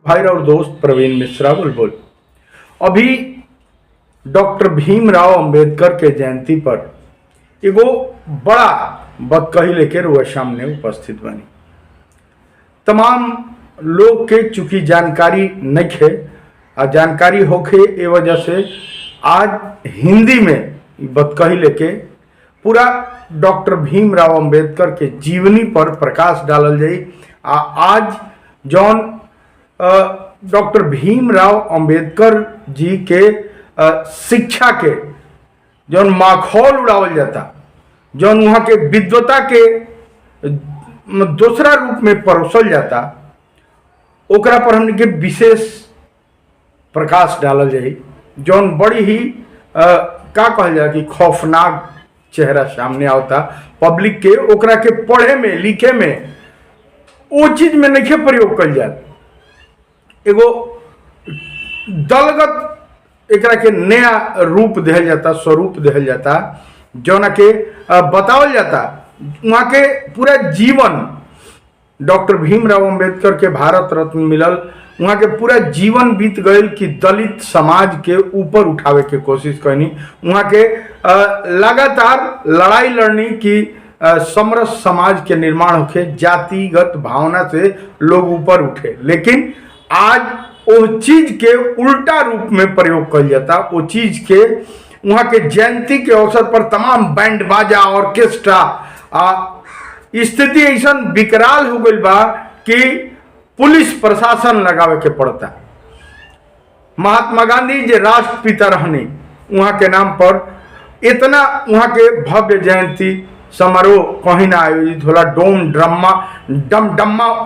भाई और दोस्त प्रवीण मिश्रा बुलबुल। अभी डॉक्टर भीमराव अंबेडकर के जयंती पर एगो बड़ा बतकही लेकर वह सामने उपस्थित बनी। तमाम लोग के चूंकि जानकारी नहीं है और जानकारी होके ए वजह से आज हिंदी में बतकही लेके पूरा डॉक्टर भीमराव अंबेडकर के जीवनी पर प्रकाश डालल जाई। आज जौन डॉक्टर भीमराव अंबेडकर जी के शिक्षा के जौन माखौल उड़ावल जाता, जौन वहाँ के विद्वता के दूसरा रूप में परोसल जाता, ओकरा पर हमने के विशेष प्रकाश डालल जाई। जौन बड़ी ही का कहल जाए कि खौफनाक चेहरा सामने आवता पब्लिक के, ओकरा के पढ़े में लिखे में वो चीज में नहीं प्रयोग कल जाए। एगो दलगत एकरा के नया रूप दिहल जाता, स्वरूप दिहल जाता, जौना के बतावल जाता। वहाँ के पूरा जीवन डॉक्टर भीमराव अंबेडकर के भारत रत्न मिलल, वहाँ के पूरा जीवन बीत गए कि दलित समाज के ऊपर उठावे के कोशिश करनी। वहाँ के लगातार लड़ाई लड़नी कि समरस समाज के निर्माण होके, जातिगत भावना से लोग ऊपर उठे। लेकिन आज वो चीज के उल्टा रूप में प्रयोग कर जाता। वो चीज के वहाँ के जयंती के अवसर पर तमाम बैंड बाजा ऑर्केस्ट्रा स्थिति ऐसा विकराल हो गई बा कि पुलिस प्रशासन लगावे के पड़ता। महात्मा गांधी जे राष्ट्रपिता रहनी, वहाँ के नाम पर इतना वहाँ के भव्य जयंती समारोह कहीं ना आयोजित होला। डम्मा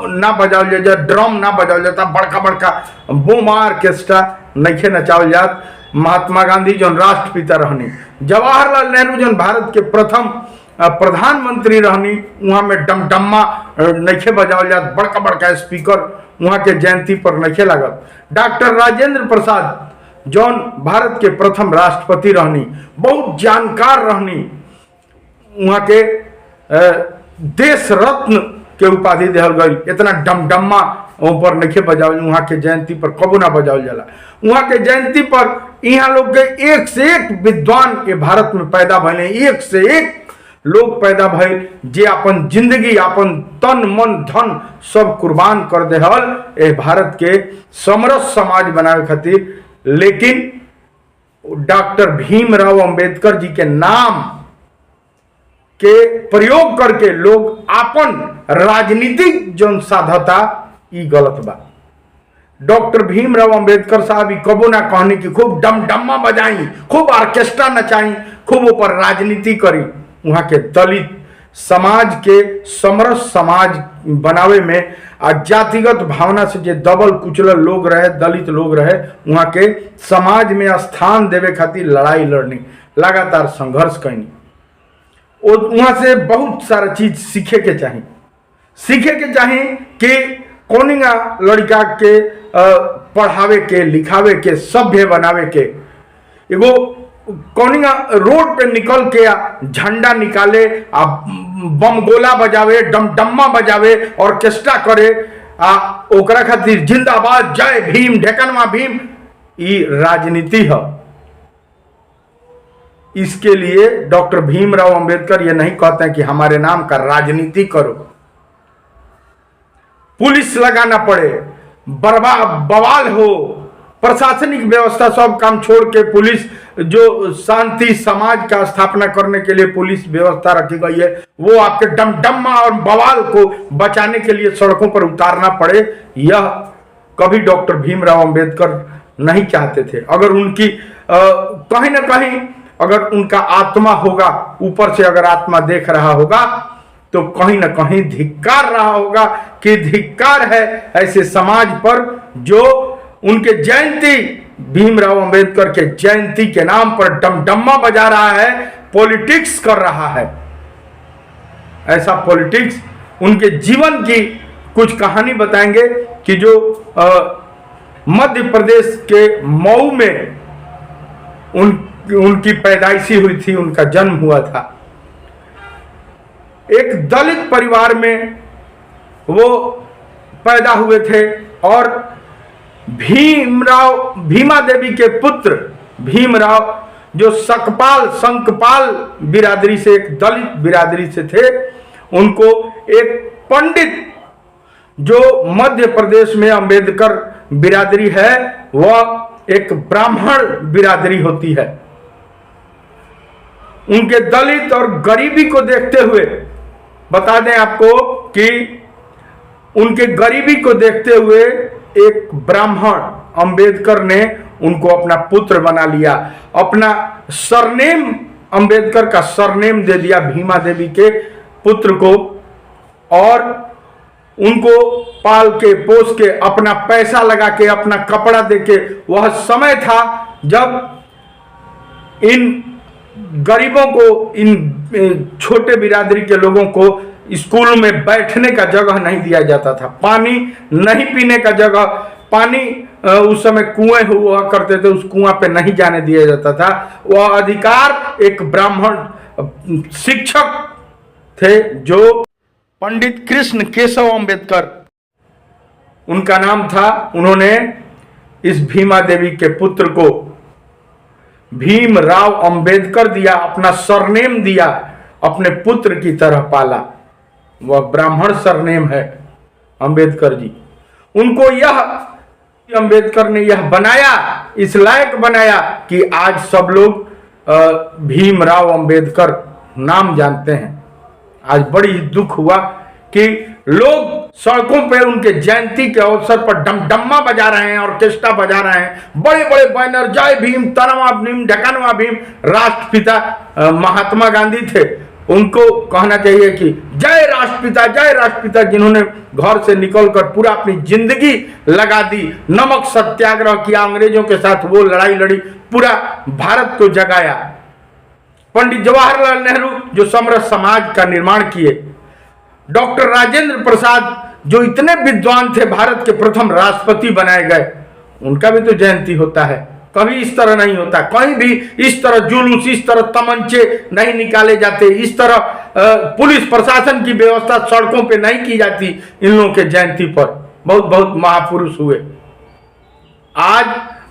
ना बजावल जाता, ड्रम ना बजावल जाता, बड़का बड़का बोम ऑर्केस्ट्रा नइखे नचावल जात। महात्मा गांधी जो राष्ट्रपिता रहनी, जवाहरलाल नेहरू जो भारत के प्रथम प्रधानमंत्री रहनी, वहाँ में डमडम्मा नइखे बजावल जात, बड़का बड़का स्पीकर वहाँ के जयंती पर नइखे लागत। डॉक्टर राजेंद्र प्रसाद जौन भारत के प्रथम राष्ट्रपति रहनी, बहुत जानकार रहनी, वहाँ के देश रत्न के उपाधि दिहल गई। इतना डमडम्मा पर नहीं बजावल, वहाँ के जयंती पर कबू ना बजावल जाला। वहाँ के जयंती पर यहाँ लोग के एक से एक विद्वान के भारत में पैदा भले, एक से एक लोग पैदा भइल जे अपन जिंदगी, अपन तन मन धन सब कुर्बान कर देहल ए भारत के समरस समाज बनावे खातिर। लेकिन डॉक्टर भीमराव अंबेडकर जी के नाम के प्रयोग करके लोग अपन राजनीतिक जो साधता, ई गलत बा। डॉक्टर भीमराव अंबेडकर साहब ई कबो ना कहनी कि खूब डमडम्मा बजाई, खूब ऑर्केस्ट्रा नचाई, खूब ऊपर राजनीति करी। वहाँ के दलित समाज के समरस समाज बनावे में आ जातिगत भावना से जे दबल कुचलल लोग रहे, दलित लोग रहे, वहाँ के समाज में स्थान देवे खातिर लड़ाई लड़नी, लगातार संघर्ष करनी। वहाँ से बहुत सारा चीज सीखे के चाहिए कि कोनिंगा लड़का के पढ़ावे के, लिखावे के, सभ्य बनावे के। एगो कोनिंगा रोड पे निकल के झंडा निकाले, बम गोला बजावे, डमडम्मा बजावे, ऑर्केस्ट्रा करे, ओकरा खातिर जिंदाबाद जय भीम, ढेकनवा भीम, ई राजनीति है। इसके लिए डॉक्टर भीमराव अंबेडकर ये नहीं कहते हैं कि हमारे नाम का राजनीति करो, पुलिस लगाना पड़े, बवाल हो, प्रशासनिक व्यवस्था सब काम छोड़ के पुलिस जो शांति समाज का स्थापना करने के लिए पुलिस व्यवस्था रखी गई है, वो आपके डमडम्मा और बवाल को बचाने के लिए सड़कों पर उतारना पड़े, यह कभी डॉक्टर भीमराव अंबेडकर नहीं चाहते थे। अगर उनकी कहीं ना कहीं अगर उनका आत्मा होगा, ऊपर से अगर आत्मा देख रहा होगा, तो कहीं ना कहीं धिक्कार रहा होगा कि धिक्कार है ऐसे समाज पर जो उनके जयंती, भीमराव अंबेडकर के जयंती के नाम पर डमडम्मा बजा रहा है, पॉलिटिक्स कर रहा है। ऐसा पॉलिटिक्स, उनके जीवन की कुछ कहानी बताएंगे कि जो मध्य प्रदेश के मऊ में उनकी पैदाइशी हुई थी, उनका जन्म हुआ था। एक दलित परिवार में वो पैदा हुए थे और भीमा देवी के पुत्र भीमराव, जो संकपाल बिरादरी से, एक दलित बिरादरी से थे, उनको एक पंडित, जो मध्य प्रदेश में अंबेडकर बिरादरी है वह एक ब्राह्मण बिरादरी होती है, उनके दलित और गरीबी को देखते हुए, बता दें आपको कि उनके गरीबी को देखते हुए एक ब्राह्मण अंबेडकर ने उनको अपना पुत्र बना लिया, अपना सरनेम, अंबेडकर का सरनेम दे दिया भीमा देवी के पुत्र को, और उनको पाल के पोस के, अपना पैसा लगा के, अपना कपड़ा दे के। वह समय था जब इन गरीबों को, इन छोटे बिरादरी के लोगों को स्कूल में बैठने का जगह नहीं दिया जाता था, पानी नहीं पीने का जगह, पानी उस समय कुएं हुआ करते थे, उस कुआं पे नहीं जाने दिया जाता था। वह अधिकार एक ब्राह्मण शिक्षक थे जो पंडित कृष्ण केशव अंबेडकर उनका नाम था। उन्होंने इस भीमा देवी के पुत्र को भीमराव अंबेडकर दिया, अपना सरनेम दिया, अपने पुत्र की तरह पाला। वह ब्राह्मण सरनेम है अंबेडकर जी। उनको यह अंबेडकर ने यह बनाया, इस लायक बनाया कि आज सब लोग भीमराव अंबेडकर नाम जानते हैं। आज बड़ी दुख हुआ कि लोग सड़कों पर उनके जयंती के अवसर पर डमडम्मा बजा रहे हैं, ऑर्केस्ट्रा बजा रहे हैं, बड़े बड़े बैनर, जय भीम, तनवा भीम, ढकनवा भीम। राष्ट्रपिता महात्मा गांधी थे, उनको कहना चाहिए कि जय राष्ट्रपिता, जय राष्ट्रपिता, जिन्होंने घर से निकलकर पूरा अपनी जिंदगी लगा दी, नमक सत्याग्रह किया, अंग्रेजों के साथ वो लड़ाई लड़ी, पूरा भारत को जगाया। पंडित जवाहरलाल नेहरू जो समरस समाज का निर्माण किए, डॉक्टर राजेंद्र प्रसाद जो इतने विद्वान थे, भारत के प्रथम राष्ट्रपति बनाए गए, उनका भी तो जयंती होता है। कभी इस तरह नहीं होता, कहीं भी इस तरह जुलूस, इस तरह तमंचे नहीं निकाले जाते, इस तरह पुलिस प्रशासन की व्यवस्था सड़कों पे नहीं की जाती इन लोगों के जयंती पर। बहुत बहुत महापुरुष हुए। आज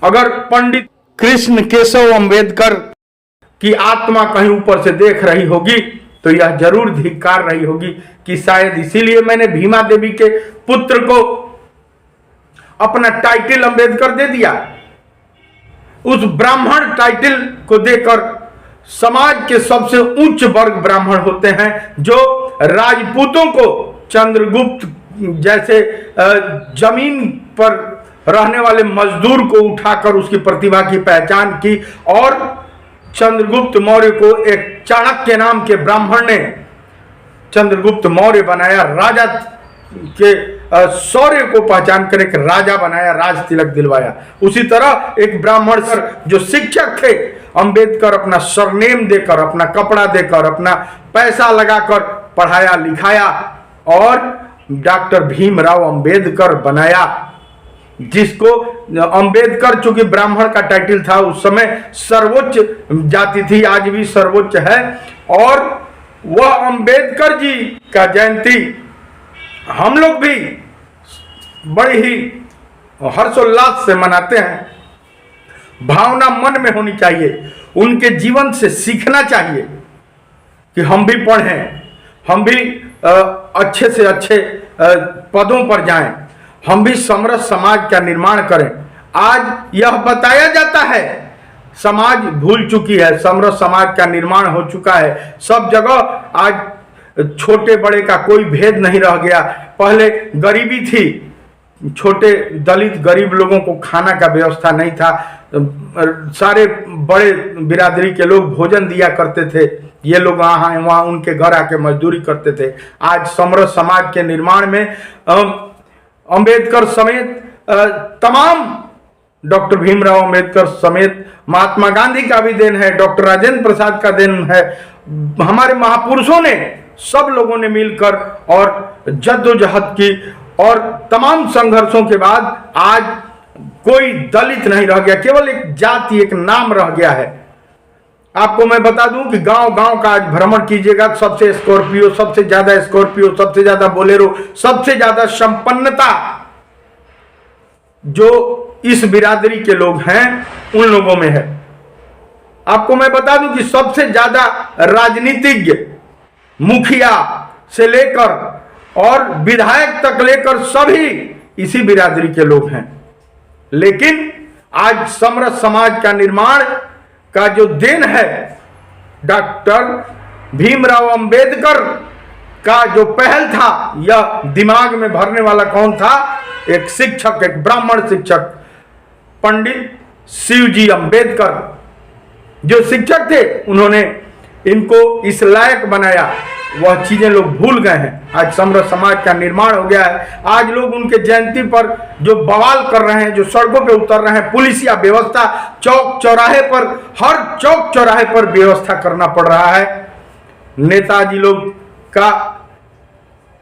अगर पंडित कृष्ण केशव अंबेडकर की आत्मा कहीं ऊपर से देख रही होगी तो यह जरूर धिक्कार रही होगी कि शायद इसीलिए मैंने भीमा देवी के पुत्र को अपना टाइटल अंबेडकर दे दिया। उस ब्राह्मण टाइटल को देकर, समाज के सबसे उच्च वर्ग ब्राह्मण होते हैं जो राजपूतों को, चंद्रगुप्त जैसे जमीन पर रहने वाले मजदूर को उठाकर उसकी प्रतिभा की पहचान की, और चंद्रगुप्त मौर्य को एक चाणक्य नाम के ब्राह्मण ने चंद्रगुप्त मौर्य बनाया, राजा के शौर्य को पहचान कर एक राजा बनाया, राज तिलक दिलवाया। उसी तरह एक ब्राह्मण सर जो शिक्षक थे, अंबेडकर अपना सरनेम देकर, अपना कपड़ा देकर, अपना पैसा लगाकर पढ़ाया लिखाया और डॉक्टर भीमराव अंबेडकर बनाया, जिसको अंबेडकर चूंकि ब्राह्मण का टाइटल था, उस समय सर्वोच्च जाति थी, आज भी सर्वोच्च है। और वह अंबेडकर जी का जयंती हम लोग भी बड़ी ही हर्षोल्लास से मनाते हैं। भावना मन में होनी चाहिए, उनके जीवन से सीखना चाहिए कि हम भी पढ़ें, हम भी अच्छे से अच्छे पदों पर जाएं, हम भी समरस समाज का निर्माण करें। आज यह बताया जाता है, समाज भूल चुकी है, समरस समाज का निर्माण हो चुका है सब जगह। आज छोटे बड़े का कोई भेद नहीं रह गया। पहले गरीबी थी, छोटे दलित गरीब लोगों को खाना का व्यवस्था नहीं था, सारे बड़े बिरादरी के लोग भोजन दिया करते थे, ये लोग वहाँ उनके घर आके मजदूरी करते थे। आज समरस समाज के निर्माण में अंबेडकर समेत तमाम, डॉक्टर भीमराव अंबेडकर समेत महात्मा गांधी का भी देन है, डॉक्टर राजेंद्र प्रसाद का देन है, हमारे महापुरुषों ने, सब लोगों ने मिलकर और जद्दोजहद की, और तमाम संघर्षों के बाद आज कोई दलित नहीं रह गया, केवल एक जाति, एक नाम रह गया है। आपको मैं बता दूं कि गांव गांव का आज भ्रमण कीजिएगा, सबसे स्कॉर्पियो, सबसे ज्यादा स्कॉर्पियो, सबसे ज्यादा बोलेरो, सबसे ज्यादा संपन्नता जो इस बिरादरी के लोग हैं उन लोगों में है। आपको मैं बता दूं कि सबसे ज्यादा राजनीतिज्ञ, मुखिया से लेकर और विधायक तक लेकर सभी इसी बिरादरी के लोग हैं। लेकिन आज समरस समाज का निर्माण का जो देन है, डॉक्टर भीमराव अंबेडकर का जो पहल था, यह दिमाग में भरने वाला कौन था? एक शिक्षक, एक ब्राह्मण शिक्षक, पंडित शिवजी अंबेडकर। जो शिक्षक थे उन्होंने इनको इस लायक बनाया, वह चीजें लोग भूल गए हैं। आज समरस समाज का निर्माण हो गया है। आज लोग उनके जयंती पर जो बवाल कर रहे हैं, जो सड़कों पे उतर रहे हैं, पुलिसिया व्यवस्था, चौक चौराहे पर, हर चौक चौराहे पर व्यवस्था करना पड़ रहा है। नेताजी लोग का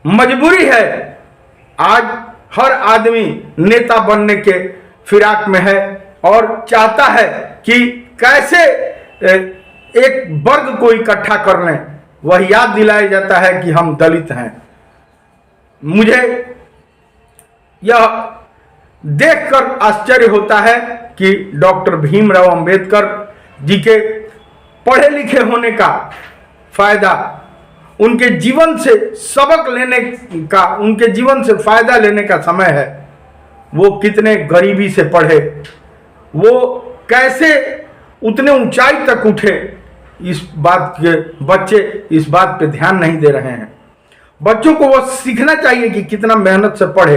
मजबूरी है। आज हर आदमी नेता बनने के फिराक में है और चाहता है कि कैसे एक वर्ग को इकट्ठा कर लें। वह याद दिलाया जाता है कि हम दलित हैं। मुझे यह देखकर आश्चर्य होता है कि डॉक्टर भीमराव अंबेडकर जी के पढ़े लिखे होने का फायदा, उनके जीवन से सबक लेने का, उनके जीवन से फायदा लेने का समय है। वो कितने गरीबी से पढ़े, वो कैसे उतने ऊंचाई तक उठे, इस बात के बच्चे इस बात पे ध्यान नहीं दे रहे हैं। बच्चों को वह सीखना चाहिए कि कितना मेहनत से पढ़े।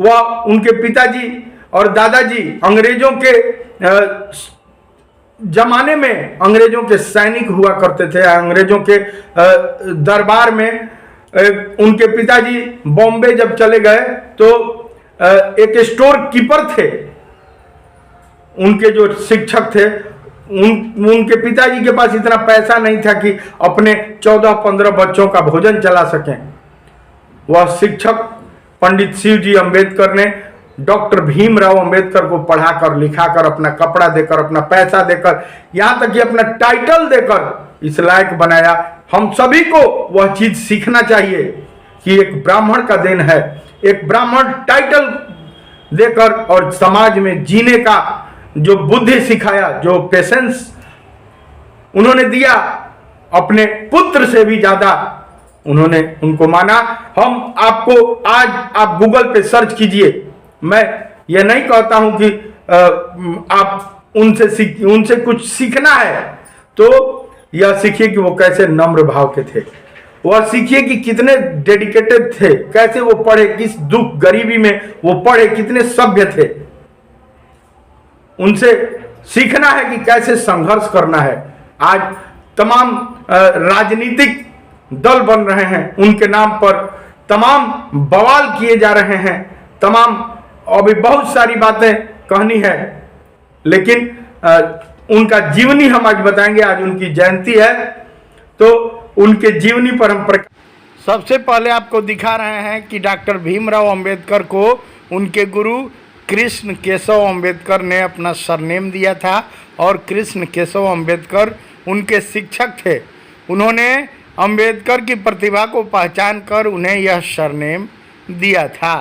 वह उनके पिताजी और दादाजी अंग्रेजों के जमाने में अंग्रेजों के सैनिक हुआ करते थे। अंग्रेजों के दरबार में उनके पिताजी बॉम्बे जब चले गए तो एक स्टोर कीपर थे, उनके जो शिक्षक थे, उनके पिताजी के पास इतना पैसा नहीं था कि अपने 14-15 बच्चों का भोजन चला सकें। वह शिक्षक पंडित शिवजी अंबेडकर ने डॉक्टर भीमराव अंबेडकर को पढ़ाकर, लिखाकर, अपना कपड़ा देकर, अपना पैसा देकर, यहां तक कि अपना टाइटल देकर इस लायक बनाया। हम सभी को वह चीज सीखना चाहिए कि एक ब्राह्मण का देन है। एक ब्राह्मण टाइटल देकर और समाज में जीने का जो बुद्धि सिखाया, जो पेशेंस उन्होंने दिया, अपने पुत्र से भी ज्यादा उन्होंने उनको माना। हम आपको आज आप गूगल पे सर्च कीजिए। मैं यह नहीं कहता हूं कि आप उनसे कुछ सीखना है तो यह सीखिए कि वो कैसे नम्र भाव के थे, वह सीखिए कि कितने डेडिकेटेड थे, कैसे वो पढ़े, किस दुख गरीबी में वो पढ़े, कितने सभ्य थे। उनसे सीखना है कि कैसे संघर्ष करना है। आज तमाम राजनीतिक दल बन रहे हैं, उनके नाम पर तमाम बवाल किए जा रहे हैं, तमाम अभी बहुत सारी बातें कहनी है, लेकिन उनका जीवनी हम आज बताएंगे। आज उनकी जयंती है तो उनके जीवनी पर हम सबसे पहले आपको दिखा रहे हैं कि डॉक्टर भीमराव अंबेडकर को उनके गुरु कृष्ण केशव अंबेडकर ने अपना सरनेम दिया था और कृष्ण केशव अंबेडकर उनके शिक्षक थे। उन्होंने अंबेडकर की प्रतिभा को पहचान कर उन्हें यह सरनेम दिया था।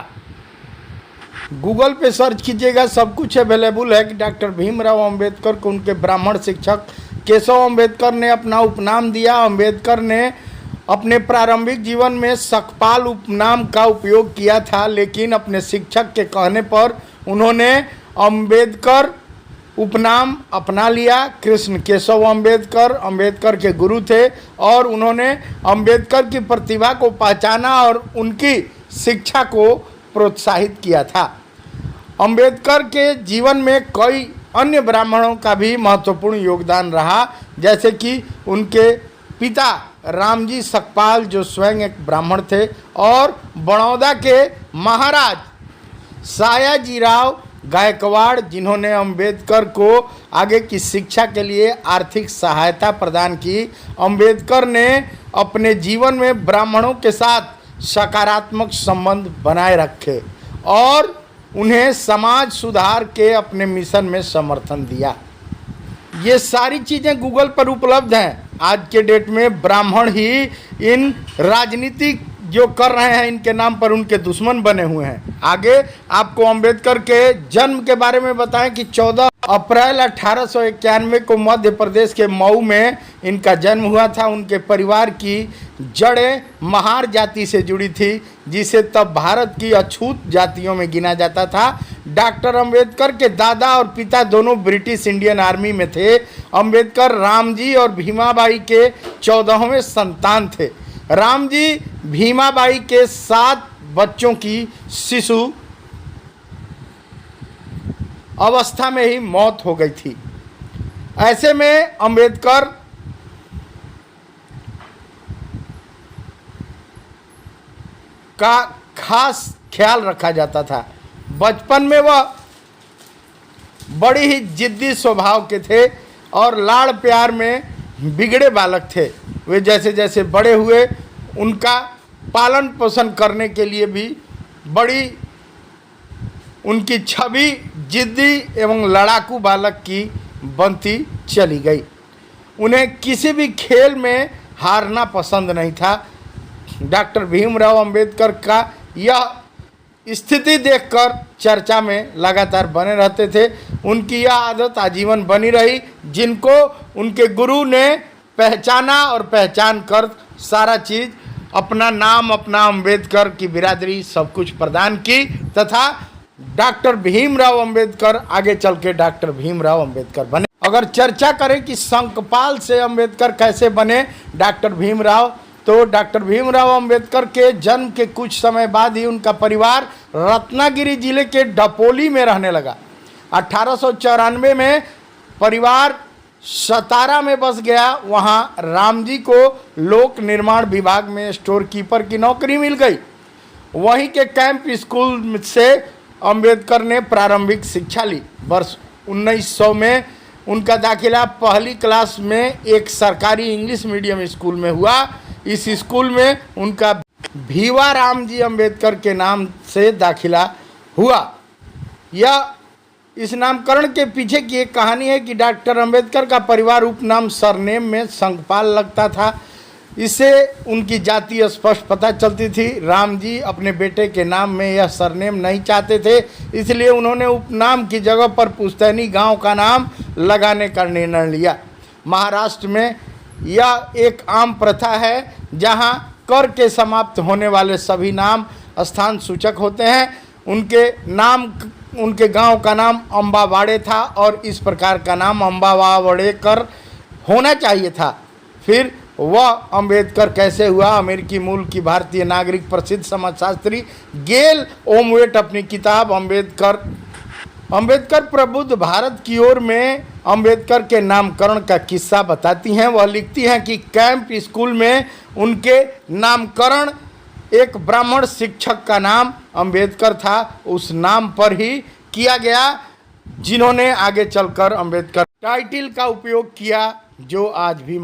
गूगल पे सर्च कीजिएगा, सब कुछ अवेलेबल है कि डॉक्टर भीमराव अंबेडकर को उनके ब्राह्मण शिक्षक केशव अंबेडकर ने अपना उपनाम दिया। अंबेडकर ने अपने प्रारंभिक जीवन में सकपाल उपनाम का उपयोग किया था, लेकिन अपने शिक्षक के कहने पर उन्होंने अंबेडकर उपनाम अपना लिया। कृष्ण केशव अंबेडकर अंबेडकर के गुरु थे और उन्होंने अंबेडकर की प्रतिभा को पहचाना और उनकी शिक्षा को प्रोत्साहित किया था। अंबेडकर के जीवन में कई अन्य ब्राह्मणों का भी महत्वपूर्ण योगदान रहा, जैसे कि उनके पिता रामजी सकपाल जो स्वयं एक ब्राह्मण थे और बड़ौदा के महाराज सायाजीराव गायकवाड़ जिन्होंने अंबेडकर को आगे की शिक्षा के लिए आर्थिक सहायता प्रदान की। अंबेडकर ने अपने जीवन में ब्राह्मणों के साथ सकारात्मक संबंध बनाए रखे और उन्हें समाज सुधार के अपने मिशन में समर्थन दिया। ये सारी चीज़ें गूगल पर उपलब्ध हैं। आज के डेट में ब्राह्मण ही इन राजनीतिक जो कर रहे हैं इनके नाम पर उनके दुश्मन बने हुए हैं। आगे आपको अंबेडकर के जन्म के बारे में बताएं कि 14 अप्रैल 1891 को मध्य प्रदेश के मऊ में इनका जन्म हुआ था। उनके परिवार की जड़ें महार जाति से जुड़ी थी, जिसे तब भारत की अछूत जातियों में गिना जाता था। डॉक्टर अंबेडकर के दादा और पिता दोनों ब्रिटिश इंडियन आर्मी में थे। अंबेडकर रामजी और भीमाबाई के 14वें संतान थे। रामजी भीमाबाई के 7 बच्चों की शिशु अवस्था में ही मौत हो गई थी। ऐसे में अंबेडकर का खास ख्याल रखा जाता था। बचपन में वह बड़ी ही जिद्दी स्वभाव के थे और लाड़ प्यार में बिगड़े बालक थे। वे जैसे जैसे बड़े हुए उनका पालन पोषण करने के लिए भी बड़ी उनकी छवि जिद्दी एवं लड़ाकू बालक की बनती चली गई। उन्हें किसी भी खेल में हारना पसंद नहीं था। डॉक्टर भीमराव अंबेडकर का यह स्थिति देखकर चर्चा में लगातार बने रहते थे। उनकी यह आदत आजीवन बनी रही, जिनको उनके गुरु ने पहचाना और पहचान कर सारा चीज़ अपना नाम, अपना अंबेडकर की बिरादरी सब कुछ प्रदान की तथा डॉक्टर भीमराव अंबेडकर आगे चल के डॉक्टर भीमराव अंबेडकर बने। अगर चर्चा करें कि शंखपाल से अंबेडकर कैसे बने डॉक्टर भीमराव, तो डॉक्टर भीमराव अंबेडकर के जन्म के कुछ समय बाद ही उनका परिवार रत्नागिरी जिले के डपोली में रहने लगा। 1894 में परिवार सतारा में बस गया। वहाँ रामजी को लोक निर्माण विभाग में स्टोर कीपर की नौकरी मिल गई। वहीं के कैंप स्कूल से अंबेडकर ने प्रारंभिक शिक्षा ली। वर्ष 1900 में उनका दाखिला पहली क्लास में एक सरकारी इंग्लिश मीडियम स्कूल में हुआ। इस स्कूल में उनका भीवा रामजी अंबेडकर के नाम से दाखिला हुआ। यह इस नामकरण के पीछे की एक कहानी है कि डॉक्टर अंबेडकर का परिवार उपनाम सरनेम में शंखपाल लगता था। इससे उनकी जाति स्पष्ट पता चलती थी। रामजी अपने बेटे के नाम में यह सरनेम नहीं चाहते थे, इसलिए उन्होंने उपनाम की जगह पर पुश्तैनी गांव का नाम लगाने का निर्णय लिया। महाराष्ट्र में यह एक आम प्रथा है, जहां कर के समाप्त होने वाले सभी नाम स्थान सूचक होते हैं। उनके गांव का नाम अम्बावाड़े था और इस प्रकार का नाम अम्बावाड़ेकर होना चाहिए था। फिर वह अंबेडकर कैसे हुआ? अमेरिकी मूल की भारतीय नागरिक प्रसिद्ध समाजशास्त्री गेल ओमवेट अपनी किताब अंबेडकर प्रबुद्ध भारत की ओर में अंबेडकर के नामकरण का किस्सा बताती हैं। वह लिखती हैं कि कैंप स्कूल में उनके नामकरण एक ब्राह्मण शिक्षक का नाम अंबेडकर था, उस नाम पर ही किया गया, जिन्होंने आगे चलकर अंबेडकर टाइटल का उपयोग किया, जो आज भी